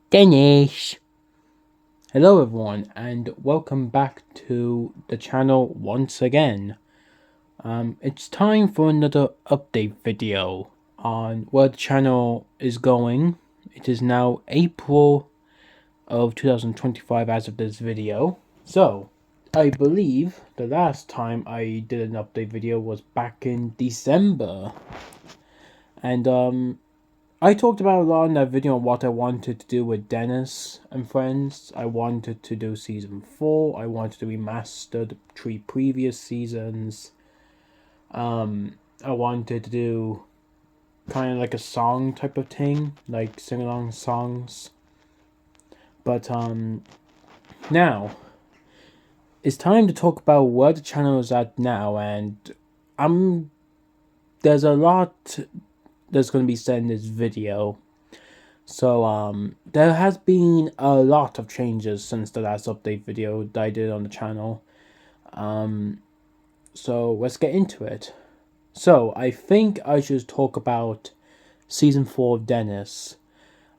Dennis. Hello everyone and welcome back to the channel once again. It's time for another update video on where the channel is going. It is now April of 2025 as of this video. So, I believe the last time I did an update video was back in December. And I talked about a lot in that video on what I wanted to do with Dennis and Friends. I wanted to do season 4. I wanted to remaster the 3 previous seasons. I wanted to do kind of like a song type of thing, like sing along songs. But now it's time to talk about where the channel is at now, and there's a lot that's going to be said in this video. So there has been a lot of changes since the last update video that I did on the channel. So let's get into it. So I think I should talk about season 4 of Dennis.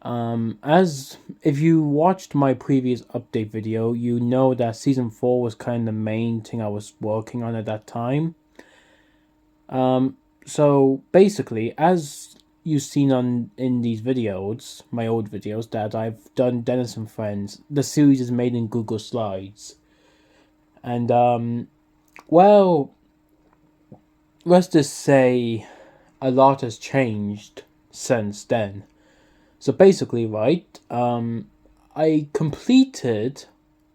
As if you watched my previous update video, you know that season 4 was kind of the main thing I was working on at that time. So basically, as you've seen in these videos, my old videos that I've done Dennis and Friends, the series is made in Google Slides. And well, let's just say a lot has changed since then. So basically, right, I completed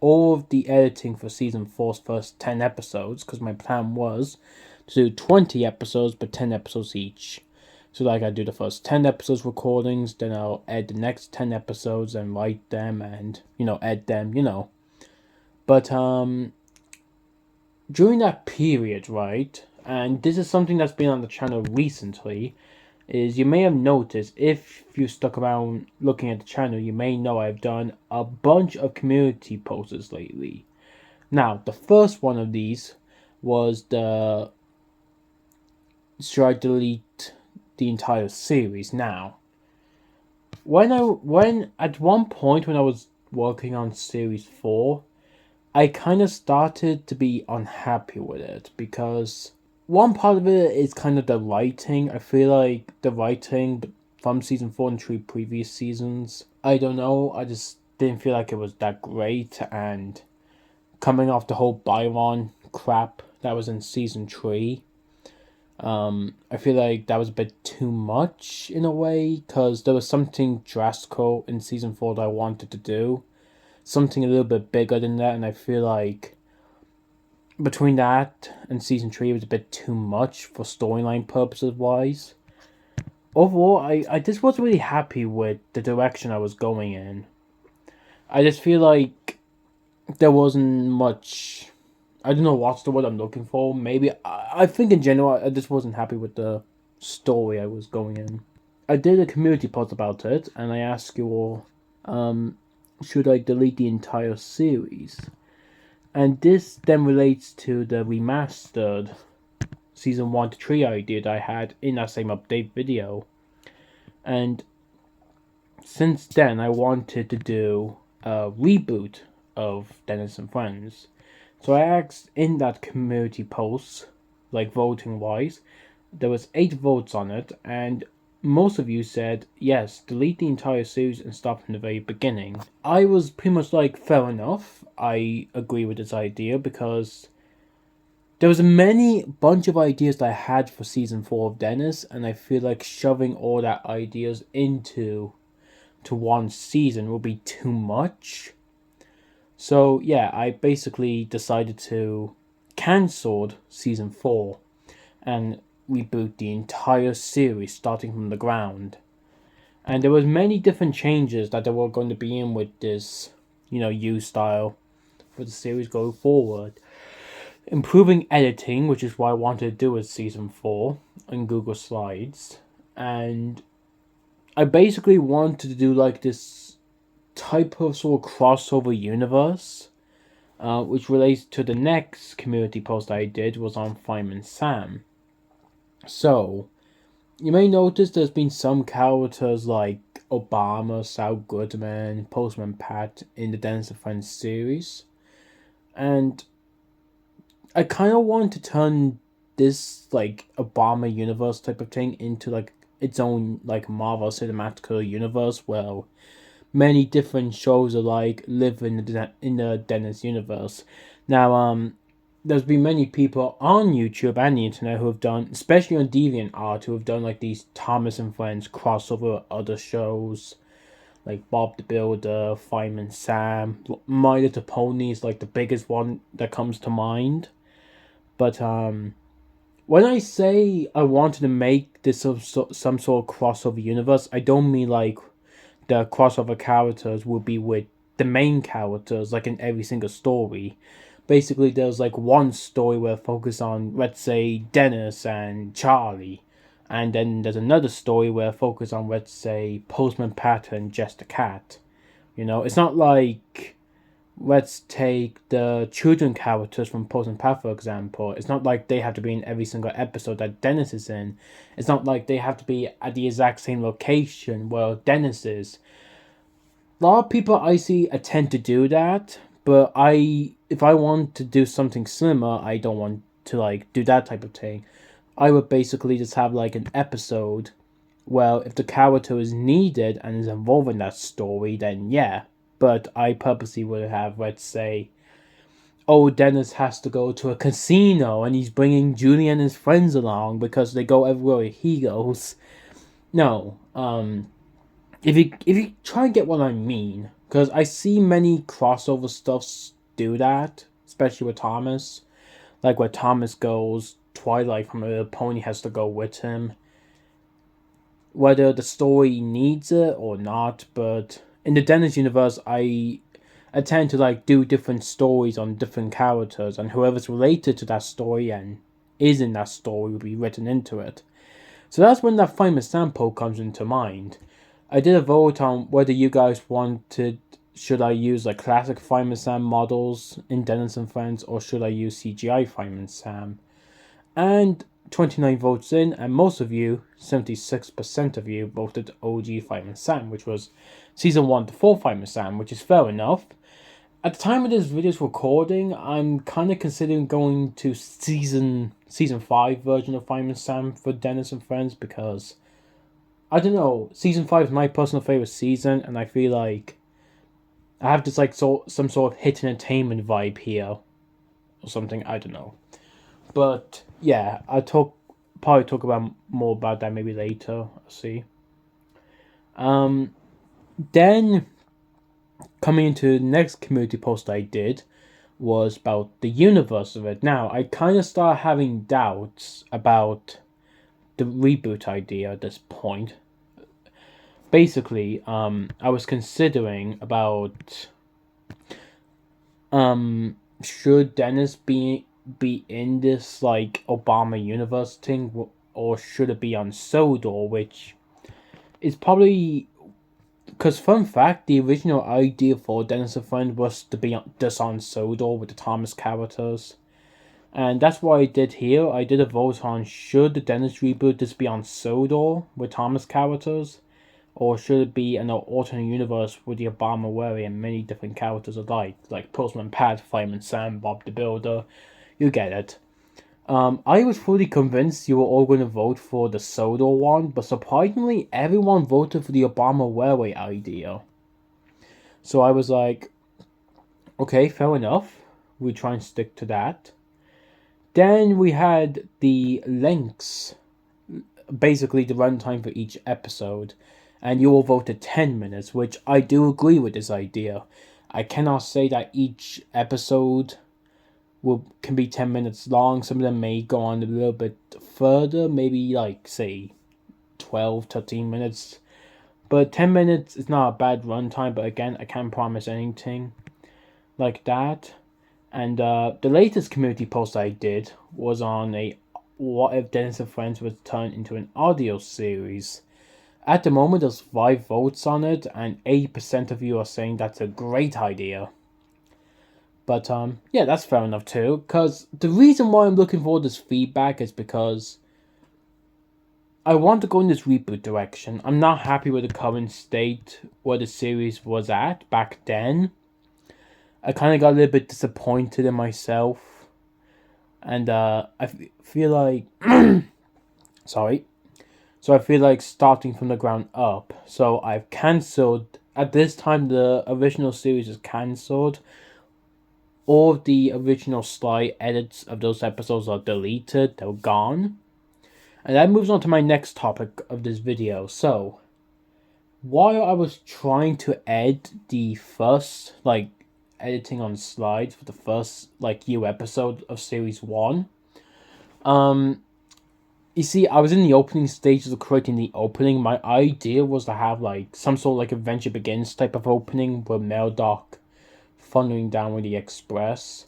all of the editing for season 4's first 10 episodes because my plan was to do 20 episodes but 10 episodes each. So like I do the first 10 episodes recordings, then I'll add the next 10 episodes and write them and, add them. But during that period, right, and this is something that's been on the channel recently, is you may have noticed, if you stuck around looking at the channel, you may know I've done a bunch of community posts lately. Now, the first one of these was the should I delete the entire series now? When at one point when I was working on series 4, I kind of started to be unhappy with it because one part of it is kind of the writing. I feel like the writing from season 4 and 3 previous seasons, I don't know, I just didn't feel like it was that great. And coming off the whole Byron crap that was in season 3, I feel like that was a bit too much in a way, because there was something drastic in season 4 that I wanted to do, something a little bit bigger than that, and I feel like between that and season 3 it was a bit too much for storyline purposes wise. Overall, I just wasn't really happy with the direction I was going in. I just feel like there wasn't much. I don't know what's the word I'm looking for. Maybe I think in general I just wasn't happy with the story I was going in. I did a community post about it, and I asked you all, should I delete the entire series? And this then relates to the remastered season 1 to 3 idea that I had in that same update video. And since then, I wanted to do a reboot of Dennis and Friends. So I asked in that community post, like voting wise, there was 8 votes on it, and most of you said yes, delete the entire series and start from the very beginning. I was pretty much like, fair enough, I agree with this idea, because there was a bunch of ideas that I had for season 4 of Dennis, and I feel like shoving all that ideas into one season will be too much. So yeah, I basically decided to cancel season 4 and reboot the entire series starting from the ground. And there was many different changes that there were going to be in with this, U-style for the series going forward. Improving editing, which is what I wanted to do with season 4 in Google Slides. And I basically wanted to do like this type of sort of crossover universe, which relates to the next community post I did was on Fireman Sam. So, you may notice there's been some characters like Obama, Saul Goodman, Postman Pat in the Dennis and Friends series. And I kind of want to turn this like Obama universe type of thing into like its own like Marvel Cinematic Universe where many different shows alike live in the Dennis universe. Now, there's been many people on YouTube and the internet who have done, especially on DeviantArt, who have done like these Thomas and Friends crossover with other shows, like Bob the Builder, Fireman Sam, My Little Pony is like the biggest one that comes to mind. But when I say I wanted to make this some sort of crossover universe, I don't mean like the crossover characters will be with the main characters, like in every single story. Basically, there's like one story where focus on, let's say, Dennis and Charlie, and then there's another story where focus on, let's say, Postman Pat and Jess the Cat. You know, it's not like, let's take the children characters from Postman Pat, for example. It's not like they have to be in every single episode that Dennis is in. It's not like they have to be at the exact same location where Dennis is. A lot of people I see tend to do that, but if I want to do something similar, I don't want to like do that type of thing. I would basically just have like an episode where if the character is needed and is involved in that story, then yeah. But I purposely would have, let's say, oh, Dennis has to go to a casino and he's bringing Julie and his friends along because they go everywhere he goes. No, if you try and get what I mean, because I see many crossover stuffs do that, especially with Thomas, like where Thomas goes, Twilight from a Pony has to go with him, whether the story needs it or not. But in the Dennis universe, I tend to like do different stories on different characters, and whoever's related to that story and is in that story will be written into it. So that's when that famous sample comes into mind. I did a vote on whether you guys wanted, should I use like classic Fireman Sam models in Dennis and Friends, or should I use CGI Fireman Sam? And 29 votes in, and most of you, 76% of you, voted OG Fireman Sam, which was season 1 to 4 Fireman Sam, which is fair enough. At the time of this video's recording, I'm kind of considering going to season 5 version of Fireman Sam for Dennis and Friends, because I don't know, season 5 is my personal favorite season, and I feel like I have this like some sort of hit entertainment vibe here, or something. I don't know, but yeah, probably talk about more about that maybe later. I'll see. Then coming into the next community post I did was about the universe of it. Now I kind of start having doubts about the reboot idea at this point. Basically, I was considering about should Dennis be in this like Obama universe thing, or should it be on Sodor, which is probably, because fun fact, the original idea for Dennis and Friends was to be just on Sodor with the Thomas characters. And that's what I did here. I did a vote on should the Dennis reboot just be on Sodor with Thomas characters, or should it be an alternate universe with the Obama worry and many different characters alike, like Postman Pat, Fireman Sam, Bob the Builder. You get it. I was fully convinced you were all going to vote for the Sodor one, but surprisingly, everyone voted for the Obama Railway idea. So I was like, okay, fair enough. We'll try and stick to that. Then we had the lengths, basically the runtime for each episode, and you all voted 10 minutes, which I do agree with this idea. I cannot say that each episode can be 10 minutes long. Some of them may go on a little bit further, maybe like say 12, 13 minutes. But 10 minutes is not a bad runtime, but again, I can't promise anything like that. And the latest community post I did was on a what if Dennis and Friends was turned into an audio series. At the moment, there's 5 votes on it, and 80% of you are saying that's a great idea. But yeah, that's fair enough too. Because the reason why I'm looking for this feedback is because I want to go in this reboot direction. I'm not happy with the current state where the series was at back then. I kind of got a little bit disappointed in myself, and feel like sorry. So I feel like starting from the ground up. So I've cancelled at this time. The original series is cancelled. All of the original slide edits of those episodes are deleted. They're gone. And that moves on to my next topic of this video. So, while I was trying to edit the first, editing on slides for the first, new episode of Series 1, you see, I was in the opening stages of creating the opening. My idea was to have, some sort of, Adventure Begins type of opening with MailDoc thundering down with the Express.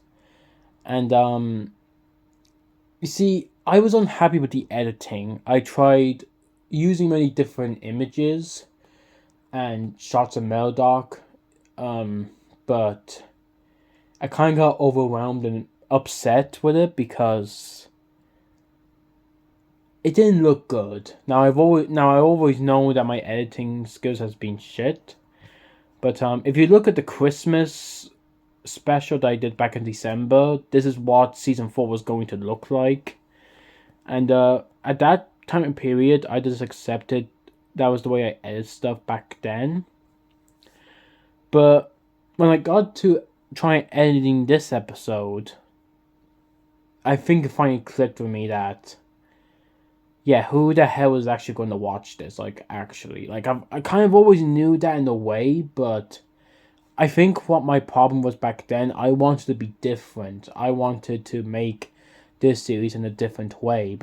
And, you see, I was unhappy with the editing. I tried using many different images and shots of MailDoc, but I kind of got overwhelmed and upset with it because it didn't look good. Now I always know that my editing skills has been shit, but if you look at the Christmas special that I did back in December, this is what season 4 was going to look like. And at that time and period, I just accepted that was the way I edit stuff back then. But when I got to try editing this episode, I think it finally clicked with me that, yeah, who the hell is actually going to watch this? I kind of always knew that in a way, but I think what my problem was back then, I wanted to be different. I wanted to make this series in a different way,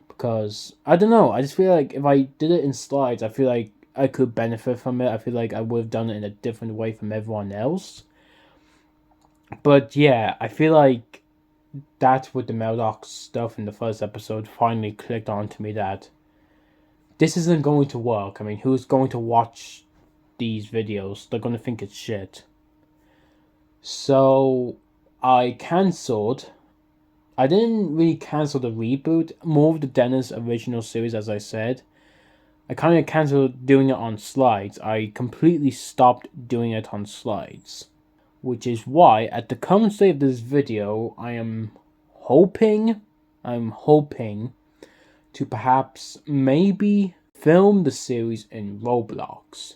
because I don't know. I just feel like if I did it in slides, I feel like I could benefit from it. I feel like I would have done it in a different way from everyone else. But yeah, I feel like that's what the MailDoc stuff in the first episode finally clicked onto me that this isn't going to work. I mean, who's going to watch these videos? They're going to think it's shit. So I cancelled. I didn't really cancel the reboot, more of the Dennis original series, as I said. I kind of cancelled doing it on slides. I completely stopped doing it on slides. Which is why, at the current state of this video, I'm hoping to perhaps maybe film the series in Roblox.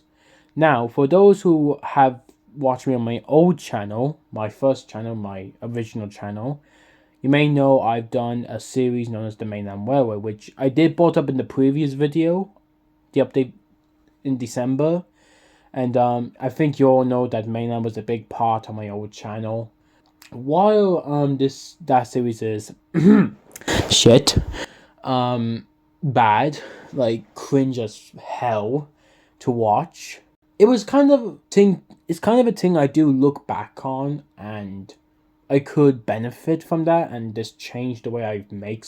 Now, for those who have watched me on my old channel, my first channel, my original channel, you may know I've done a series known as the Mainland Railway, which I did brought up in the previous video, the update in December. And I think you all know that Mainland was a big part of my old channel. While that series is shit, bad, cringe as hell to watch, it was kind of a thing I do look back on, and I could benefit from that and just change the way I make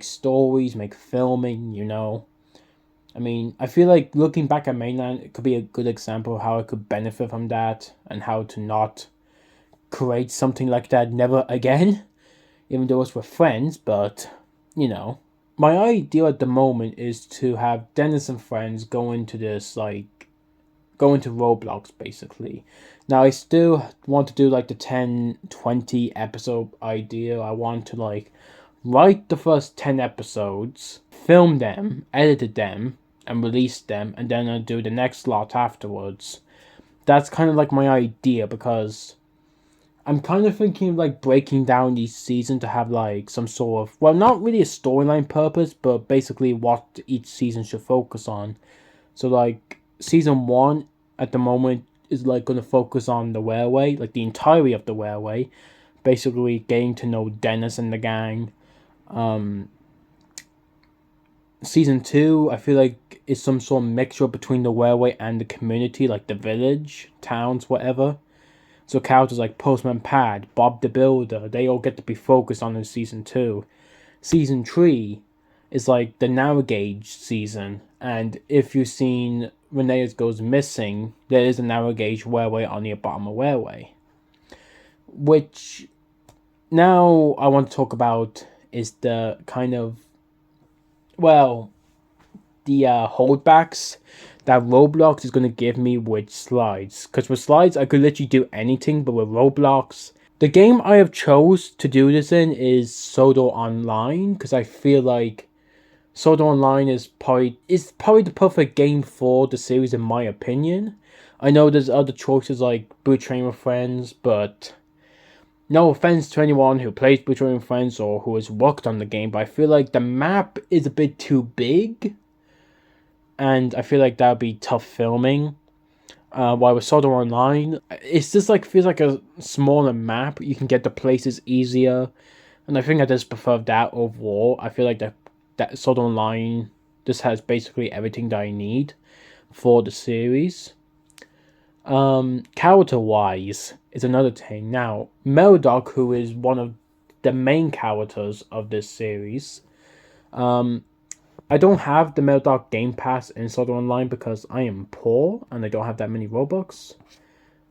stories, make filming, I mean, I feel like looking back at Mainland, it could be a good example of how I could benefit from that and how to not create something like that never again, even though it's with friends, but, My idea at the moment is to have Dennis and friends go into Roblox, basically. Now, I still want to do, the 10, 20 episode idea. I want to, write the first 10 episodes, film them, edit them, and release them, and then I'll do the next lot afterwards. That's kind of my idea, because I'm kind of thinking of breaking down each season to have some sort of, well, not really a storyline purpose, but basically what each season should focus on. So season 1 at the moment is going to focus on the railway, the entirety of the railway, basically getting to know Dennis and the gang. Season 2, I feel like is some sort of mixture between the railway and the community, the village, towns, whatever. So characters like Postman Pat, Bob the Builder, they all get to be focused on in season 2. Season 3 is the narrow gauge season, and if you've seen Rheneas Goes Missing, there is a narrow gauge railway on the Obama Railway. Which now I want to talk about is the kind of well, the holdbacks that Roblox is gonna give me with slides. Because with slides, I could literally do anything, but with Roblox, the game I have chose to do this in is Sodo Online, because I feel like Sodo Online is probably the perfect game for the series in my opinion. I know there's other choices like Boot Train with Friends, but no offense to anyone who plays Boot Train with Friends or who has worked on the game, but I feel like the map is a bit too big, and I feel like that would be tough filming. While with Sodo Online, it's just like feels like a smaller map. You can get the places easier, and I think I just prefer that overall. I feel like that Sodo Online just has basically everything that I need for the series. Character wise is another thing. Now, Merodach, who is one of the main characters of this series, I don't have the Merodach Game Pass in Sword Art Online because I am poor and I don't have that many Robux.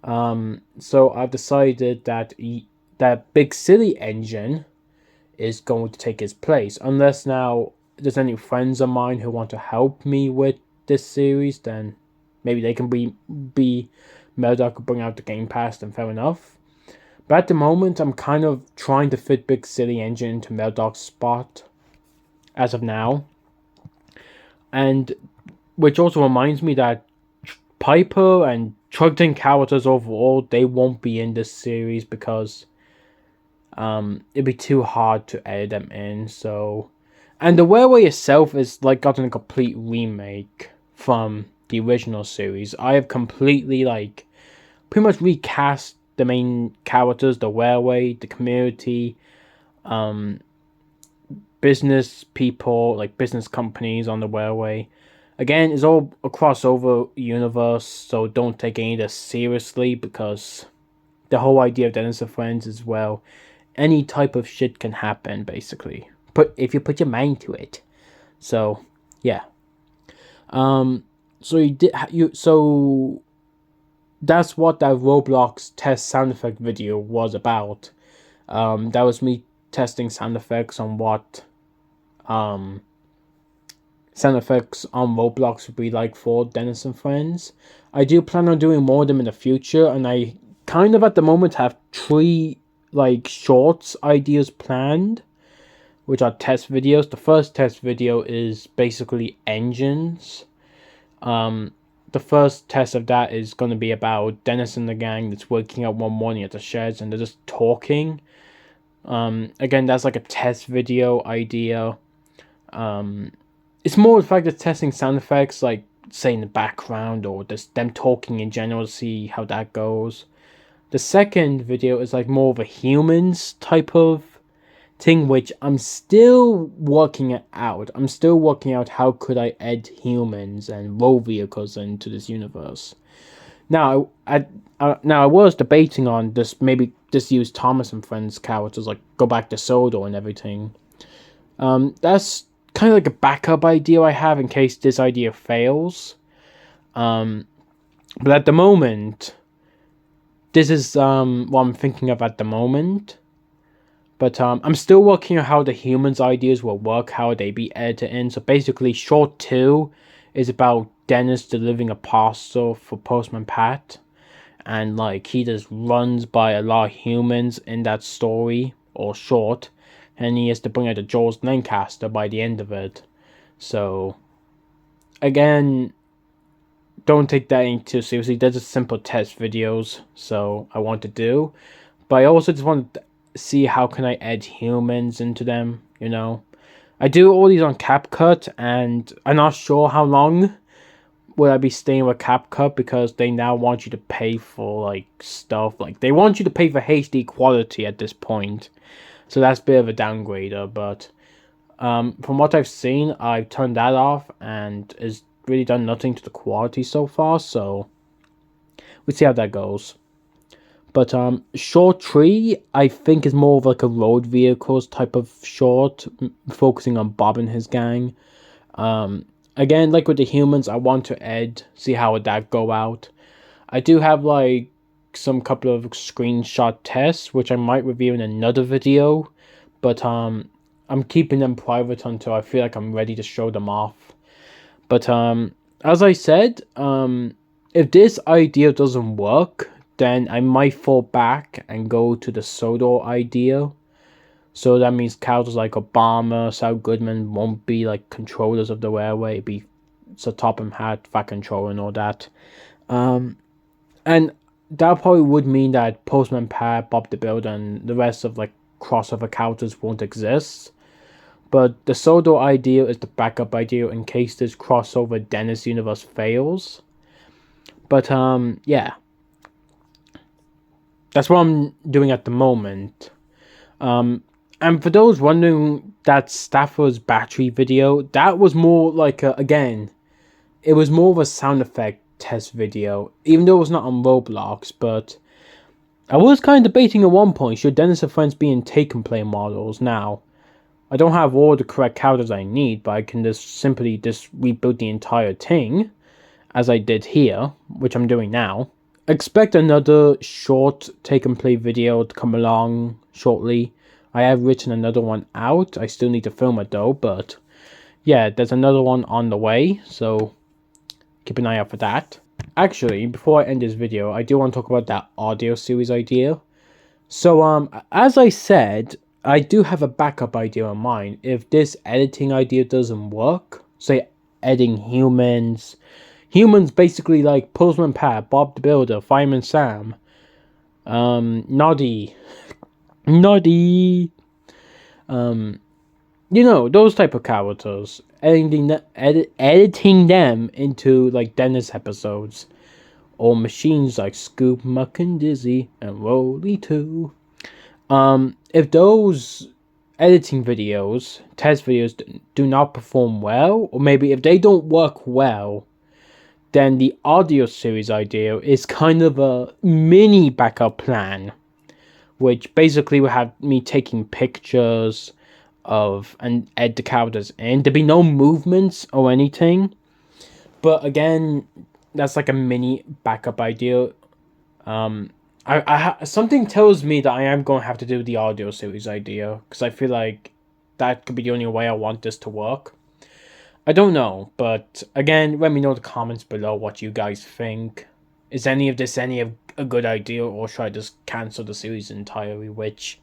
So I've decided that that Big Silly Engine is going to take his place. Unless now there's any friends of mine who want to help me with this series, then maybe they can be Merodach could bring out the Game Pass, then fair enough. But at the moment, I'm kind of trying to fit Big Silly Engine into Merodach's spot as of now. And which also reminds me that Piper and Trugton characters overall, they won't be in this series because it'd be too hard to edit them in. So, and the Railway itself is like gotten a complete remake from the original series. I have completely pretty much recast the main characters, the Railway, the community, business people, like business companies on the Railway. Again, it's all a crossover universe, so don't take any of this seriously because the whole idea of Dennis and Friends is, well, any type of shit can happen, basically. But if you put your mind to it. So, yeah. So that's what that Roblox test sound effect video was about. That was me testing sound effects on what sound effects on Roblox would be like for Dennis and Friends. I do plan on doing more of them in the future, and I kind of at the moment have 3 shorts ideas planned, which are test videos. The first test video is basically engines. The first test of that is going to be about Dennis and the gang that's waking up one morning at the sheds and they're just talking. Again, that's like a test video idea. It's more the fact that testing sound effects, like say in the background or just them talking in general to see how that goes. The second video is like more of a humans type of thing, which I'm still working it out. I'm still working out how could I add humans and road vehicles into this universe. Now, I was debating on this, maybe just use Thomas and Friends characters, like go back to Sodo and everything. That's kind of like a backup idea I have in case this idea fails. But at the moment, this is what I'm thinking of at the moment. But I'm still working on how the humans' ideas will work, how they be edited in. So basically, short 2 is about Dennis delivering a parcel for Postman Pat. And he just runs by a lot of humans in that story, or short. And he has to bring out the George Lancaster by the end of it. So, again, don't take that any too seriously. They're just simple test videos, so I want to do. But I also just want to see how can I add humans into them, I do all these on CapCut, and I'm not sure how long will I be staying with CapCut because they now want you to pay for stuff. They want you to pay for HD quality at this point, so that's a bit of a downgrader. But from what I've seen, I've turned that off, and it's really done nothing to the quality so far. So we'll see how that goes. But short 3, I think, is more of a road vehicles type of short, focusing on Bob and his gang. Again, like with the humans, I want to see how would that go out. I do have some couple of screenshot tests, which I might review in another video. But I'm keeping them private until I feel like I'm ready to show them off. But as I said, if this idea doesn't work, then I might fall back and go to the Sodor idea. So that means characters like Obama, Saul Goodman won't be like controllers of the railway. It'd be Sir Topham Hatt, Fat Control, and all that. And that probably would mean that Postman Pat, Bob the Builder, and the rest of like crossover characters won't exist. But the Sodor idea is the backup idea in case this crossover Dennis universe fails. But yeah. That's what I'm doing at the moment. And for those wondering, that Stafford's battery video, that was more like again, it was more of a sound effect test video, even though it was not on Roblox. But I was kind of debating at one point, should Dennis and Friends be in take and play models now? I don't have all the correct characters I need, but I can just simply rebuild the entire thing, as I did here, which I'm doing now. Expect another short take and play video to come along shortly. I have written another one out. I still need to film it though, but yeah, there's another one on the way, so keep an eye out for that. Actually, before I end this video, I do want to talk about that audio series idea. So as I said, I do have a backup idea in mind. If this editing idea doesn't work, say editing humans basically like Postman Pat, Bob the Builder, Fireman Sam, Noddy, those type of characters, editing them into like Dennis episodes, or machines like Scoop, Muck and Dizzy, and Rolly too. If those editing videos, test videos, do not perform well, or maybe if they don't work well, then the audio series idea is kind of a mini backup plan, which basically will have me taking pictures of and add the characters in. There'll be no movements or anything, but again, that's like a mini backup idea. Something tells me that I am going to have to do the audio series idea, because I feel like that could be the only way I want this to work. I don't know, but again, let me know in the comments below what you guys think. Is any of this a good idea, or should I just cancel the series entirely? Which,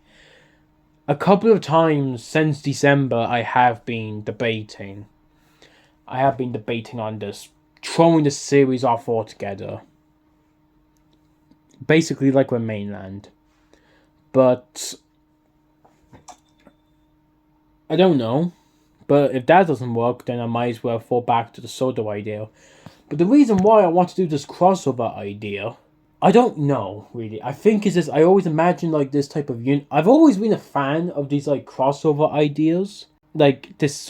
a couple of times since December, I have been debating. On this, throwing the series off altogether. Basically like with Mainland. But I don't know. But if that doesn't work, then I might as well fall back to the Sodor idea. But the reason why I want to do this crossover idea, I don't know, really. I think is this, I always imagine like this type of I've always been a fan of these like crossover ideas. Like this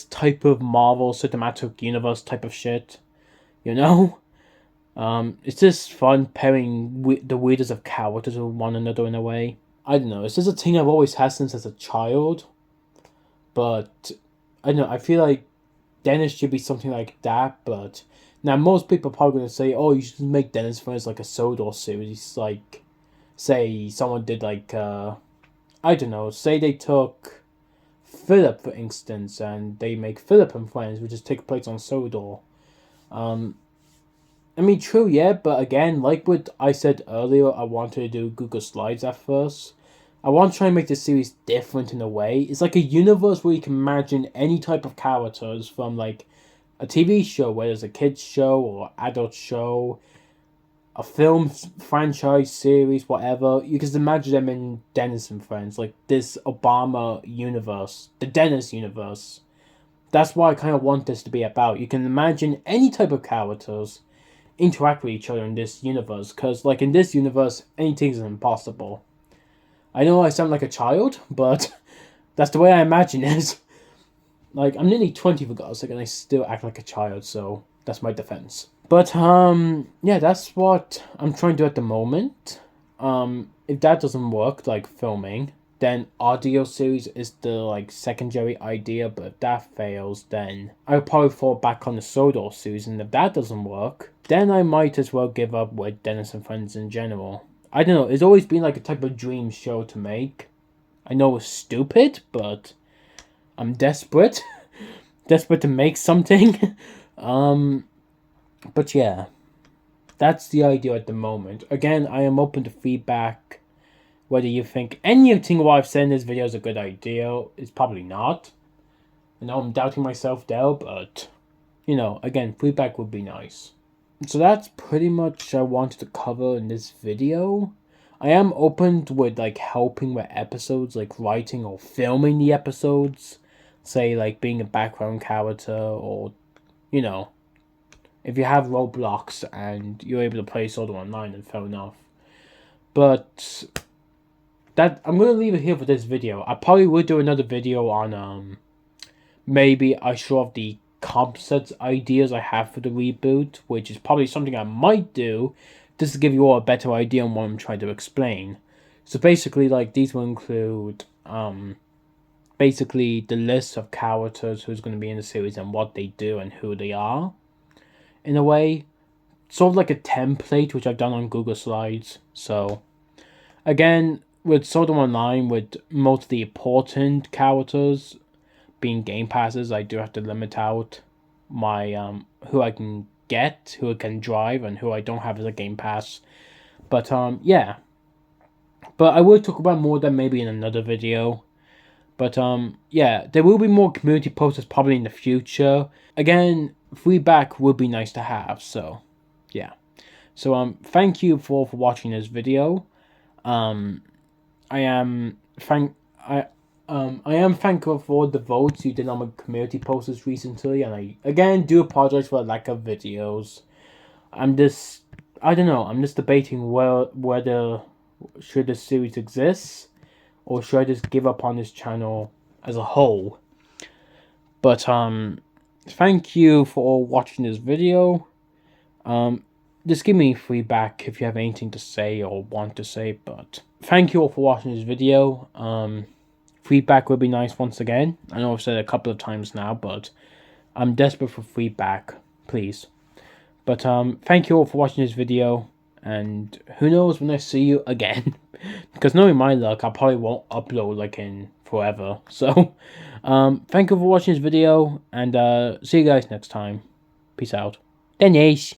type of Marvel Cinematic Universe type of shit. You know? It's just fun pairing the weirdest of characters with one another in a way. I don't know, it's just a thing I've always had since as a child. But, I don't know, I feel like Dennis should be something like that, but... Now, most people are probably going to say, oh, you should make Dennis Friends like a Sodor series, like... Say, someone did like, I don't know, say they took Philip, for instance, and they make Philip and Friends, which just take place on Sodor. I mean, true, yeah, but again, like what I said earlier, I wanted to do Google Slides at first. I want to try and make this series different in a way. It's like a universe where you can imagine any type of characters from, like, a TV show, whether it's a kids show or adult show, a film franchise series, whatever. You can imagine them in Dennis and Friends, like this Obama universe, the Dennis universe. That's what I kind of want this to be about. You can imagine any type of characters interact with each other in this universe, because like in this universe, anything is impossible. I know I sound like a child, but that's the way I imagine it. Like, I'm nearly 20 for God's sake, and I still act like a child, so that's my defense. But yeah, that's what I'm trying to do at the moment. If that doesn't work, like filming, then audio series is the like secondary idea. But if that fails, then I'll probably fall back on the Sodor series. And if that doesn't work, then I might as well give up with Dennis and Friends in general. I don't know, it's always been like a type of dream show to make. I know it's stupid, but I'm desperate. Desperate to make something. But yeah. That's the idea at the moment. Again, I am open to feedback. Whether you think anything what I've said in this video is a good idea, it's probably not. I know I'm doubting myself there, but again, feedback would be nice. So that's pretty much I wanted to cover in this video. I am open with helping with episodes, like writing or filming the episodes. Say like being a background character, or if you have Roblox and you're able to play Sword Art Online, then fair enough. But that I'm gonna leave it here for this video. I probably will do another video on maybe I show off the concept ideas I have for the reboot, which is probably something I might do just to give you all a better idea on what I'm trying to explain. So basically, these will include basically the list of characters who's going to be in the series and what they do and who they are, in a way, sort of like a template which I've done on Google Slides. So again, with Sword Art Online, with most of the important characters being game passes, I do have to limit out my who I can get, who I can drive, and who I don't have as a game pass. But yeah. But I will talk about more of that maybe in another video. But yeah, there will be more community posts probably in the future. Again, feedback would be nice to have. So yeah. So thank you for watching this video. I am thankful for the votes you did on my community posts recently, and I again do apologize for the lack of videos. I don't know. I'm just debating whether should this series exist, or should I just give up on this channel as a whole? But thank you for watching this video. Just give me feedback if you have anything to say or want to say. But thank you all for watching this video. Feedback would be nice once again. I know I've said it a couple of times now, but I'm desperate for feedback, please. But thank you all for watching this video, and who knows when I see you again. Because knowing my luck, I probably won't upload in forever. So thank you for watching this video, and see you guys next time. Peace out. Denise.